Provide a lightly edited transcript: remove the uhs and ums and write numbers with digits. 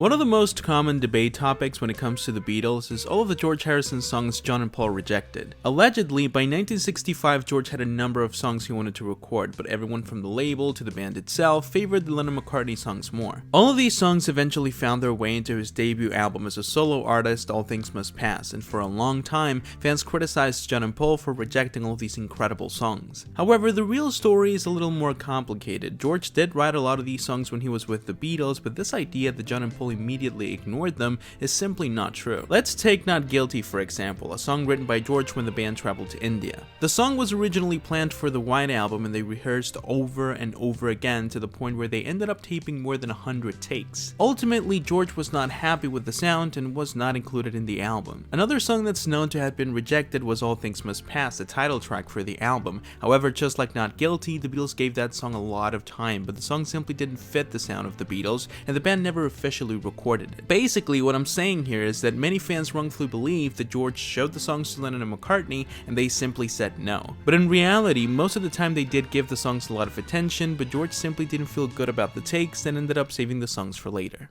One of the most common debate topics when it comes to the Beatles is all of the George Harrison songs John and Paul rejected. Allegedly, by 1965, George had a number of songs he wanted to record, but everyone from the label to the band itself favored the Lennon-McCartney songs more. All of these songs eventually found their way into his debut album as a solo artist, All Things Must Pass, and for a long time, fans criticized John and Paul for rejecting all of these incredible songs. However, the real story is a little more complicated. George did write a lot of these songs when he was with the Beatles, but this idea that John and Paul immediately ignored them is simply not true. Let's take Not Guilty for example, a song written by George when the band traveled to India. The song was originally planned for the White Album and they rehearsed over and over again to the point where they ended up taping more than 100 takes. Ultimately, George was not happy with the sound and was not included in the album. Another song that's known to have been rejected was All Things Must Pass, the title track for the album. However, just like Not Guilty, the Beatles gave that song a lot of time, but the song simply didn't fit the sound of the Beatles and the band never officially recorded it. Basically, what I'm saying here is that many fans wrongfully believe that George showed the songs to Lennon and McCartney and they simply said no. But in reality, most of the time they did give the songs a lot of attention, but George simply didn't feel good about the takes and ended up saving the songs for later.